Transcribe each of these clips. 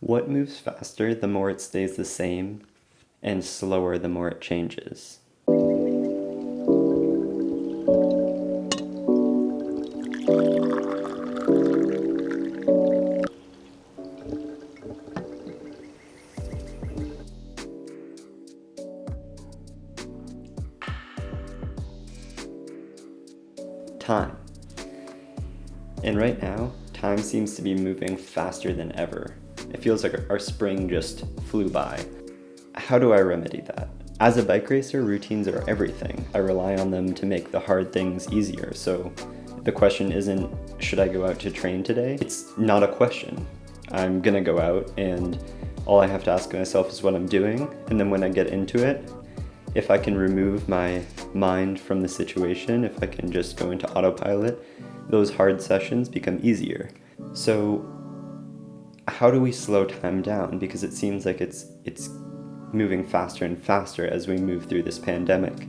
What moves faster the more it stays the same, and slower the more it changes? Time. And right now, time seems to be moving faster than ever. It feels like our spring just flew by. How do I remedy that? As a bike racer, routines are everything. I rely on them to make the hard things easier. So the question isn't, should I go out to train today? It's not a question. I'm gonna go out, and all I have to ask myself is what I'm doing. And then when I get into it, if I can remove my mind from the situation, if I can just go into autopilot, those hard sessions become easier. So how do we slow time down? Because it seems like it's moving faster and faster as we move through this pandemic.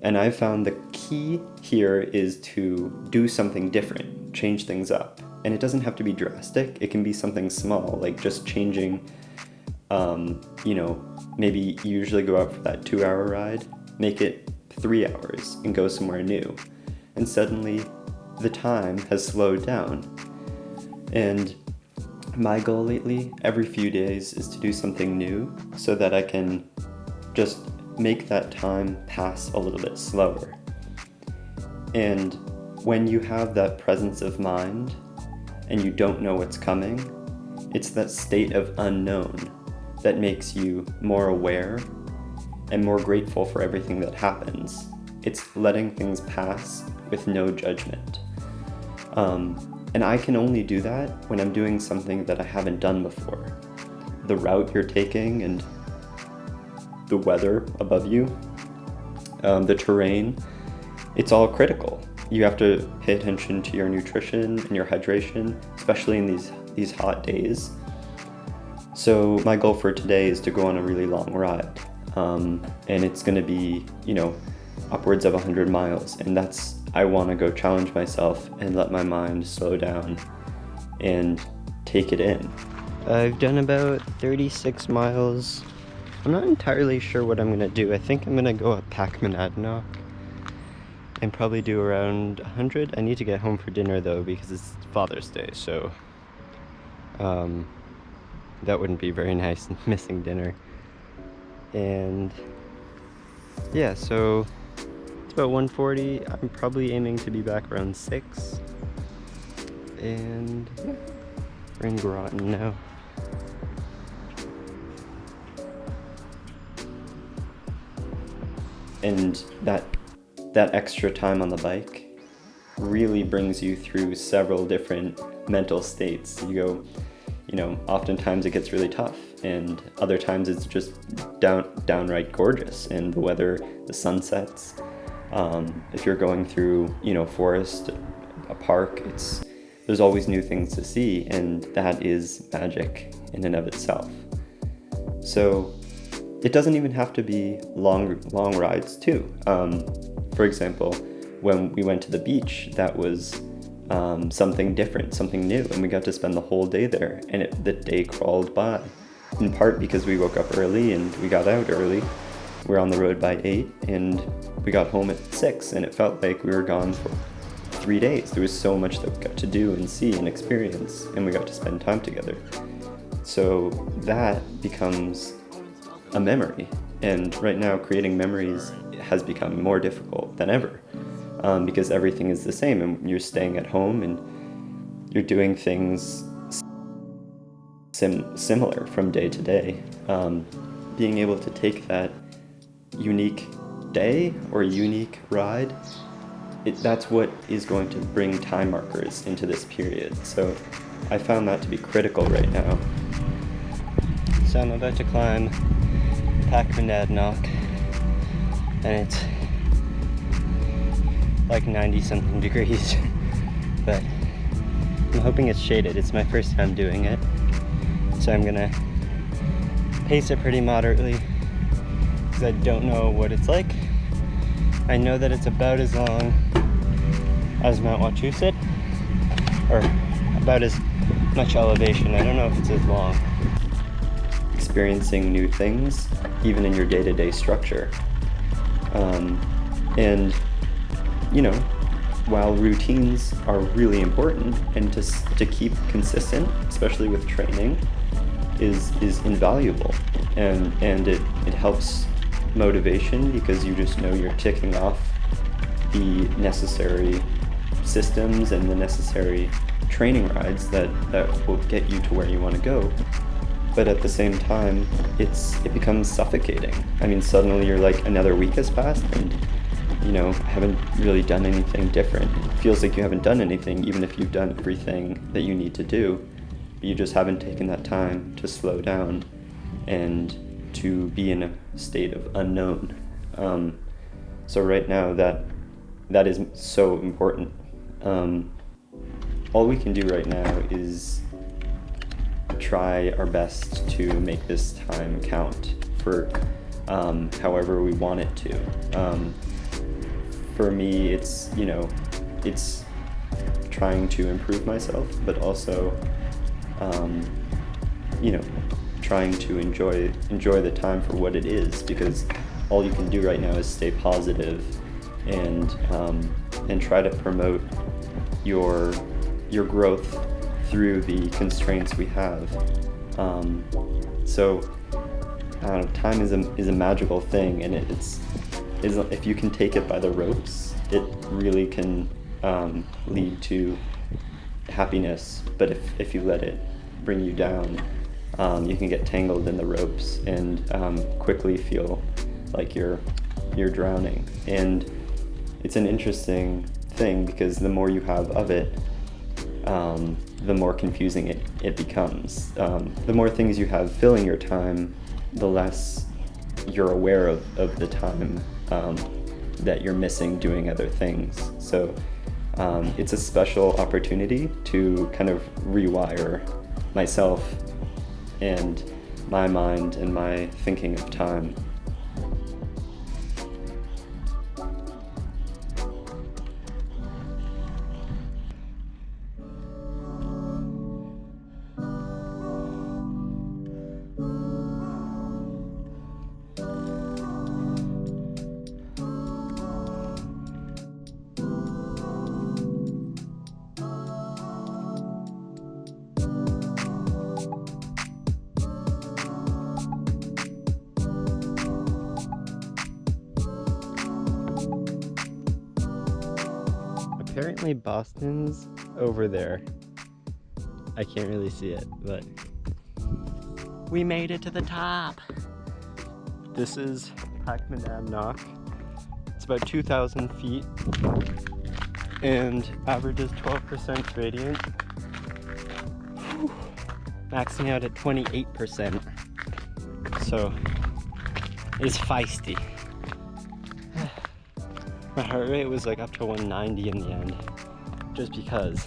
And I found the key here is to do something different, change things up. And it doesn't have to be drastic. It can be something small, like just changing, maybe you usually go out for that 2-hour ride, make it 3 hours and go somewhere new. And suddenly the time has slowed down. And my goal lately, every few days, is to do something new so that I can just make that time pass a little bit slower. And when you have that presence of mind and you don't know what's coming, it's that state of unknown that makes you more aware and more grateful for everything that happens. It's letting things pass with no judgment. And I can only do that when I'm doing something that I haven't done before. The route you're taking and the weather above you, the terrain, it's all critical. You have to pay attention to your nutrition and your hydration, especially in these hot days. So my goal for today is to go on a really long ride. And it's gonna be, upwards of 100 miles. And I wanna go challenge myself and let my mind slow down and take it in. I've done about 36 miles. I'm not entirely sure what I'm gonna do. I think I'm gonna go up Packmanadnock and probably do around 100. I need to get home for dinner though, because it's Father's Day, so that wouldn't be very nice, missing dinner. And yeah, so it's about 1:40. I'm probably aiming to be back around 6. And yeah, we're in Groton now. And that extra time on the bike really brings you through several different mental states. You go, oftentimes it gets really tough, and other times it's just downright gorgeous, and the weather, the sunsets. If you're going through, forest, a park, there's always new things to see, and that is magic in and of itself. So it doesn't even have to be long rides too. For example, when we went to the beach, that was something different, something new, and we got to spend the whole day there, and the day crawled by, in part because we woke up early and we got out early. We were on the road by 8 and we got home at 6, and it felt like we were gone for 3 days. There was so much that we got to do and see and experience, and we got to spend time together. So that becomes a memory, and right now creating memories has become more difficult than ever. Because everything is the same, and you're staying at home and you're doing things similar from day to day. Being able to take that unique day or unique ride, that's what is going to bring time markers into this period. So I found that to be critical right now. So I'm about to climb Packmanadnock, and it's like 90 something degrees, but I'm hoping it's shaded. It's my first time doing it, so I'm gonna pace it pretty moderately because I don't know what it's like. I know that it's about as long as Mount Wachusett, or about as much elevation. I don't know if it's as long. Experiencing new things, even in your day-to-day structure. And, you know, while routines are really important and to keep consistent, especially with training, is invaluable. And it helps motivation because you just know you're ticking off the necessary systems and the necessary training rides that will get you to where you want to go. But at the same time, it becomes suffocating. I mean, suddenly you're like, another week has passed and, you know, haven't really done anything different. It feels like you haven't done anything, even if you've done everything that you need to do. But you just haven't taken that time to slow down and to be in a state of unknown. So right now, that is so important. All we can do right now is try our best to make this time count for however we want it to. For me, it's trying to improve myself, but also, trying to enjoy the time for what it is, because all you can do right now is stay positive and try to promote your growth through the constraints we have. So I don't know, time is a magical thing, and it's if you can take it by the ropes, it really can lead to happiness. But if you let it bring you down, you can get tangled in the ropes and quickly feel like you're drowning. And it's an interesting thing because the more you have of it, the more confusing it becomes. The more things you have filling your time, the less you're aware of the time that you're missing doing other things. So it's a special opportunity to kind of rewire myself and my mind and my thinking of time. Apparently Boston's over there. I can't really see it, but we made it to the top. This is Knock. It's about 2,000 feet and averages 12% gradient. Whew. Maxing out at 28%. So it's feisty. My heart rate was like up to 190 in the end, just because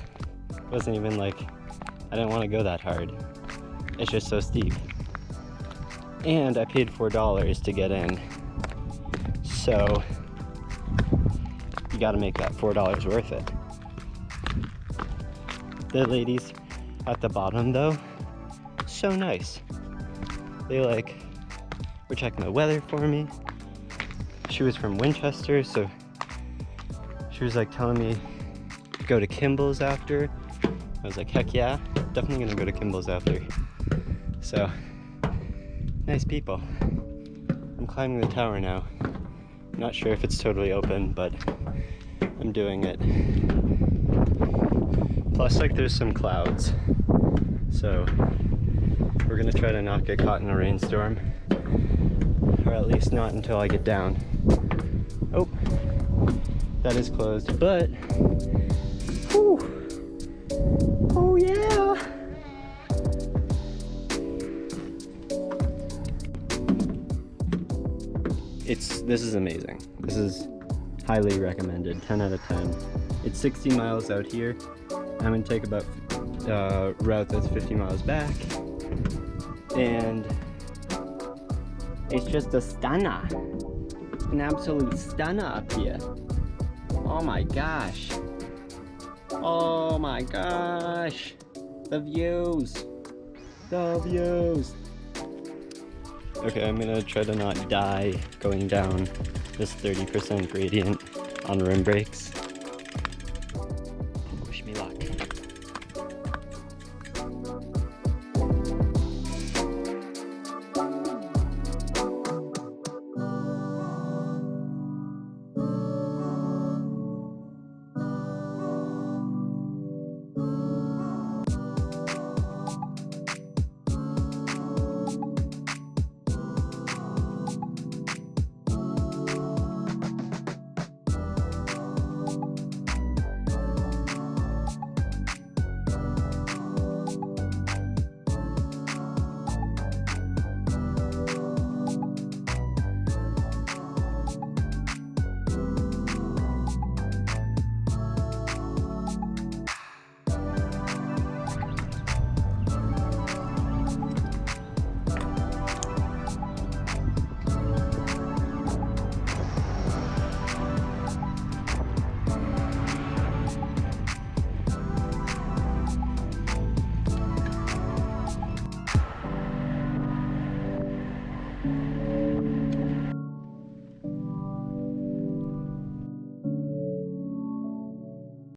it wasn't even like I didn't want to go that hard. It's just so steep. And I paid $4 to get in. So you gotta make that $4 worth it. The ladies at the bottom though, so nice. They were checking the weather for me. She was from Winchester, so she was telling me to go to Kimball's after. I was like, heck yeah, definitely gonna go to Kimball's after. So, nice people. I'm climbing the tower now. Not sure if it's totally open, but I'm doing it. Plus, there's some clouds. So, we're gonna try to not get caught in a rainstorm. Or at least not until I get down. Oh, that is closed, but, whew. Oh yeah! This is amazing. This is highly recommended, 10 out of 10. It's 60 miles out here. I'm gonna take about route that's 50 miles back. And it's just a stunner. An absolute stunner up here. Oh my gosh. Oh my gosh. The views! The views! Okay, I'm gonna try to not die going down this 30% gradient on rim brakes.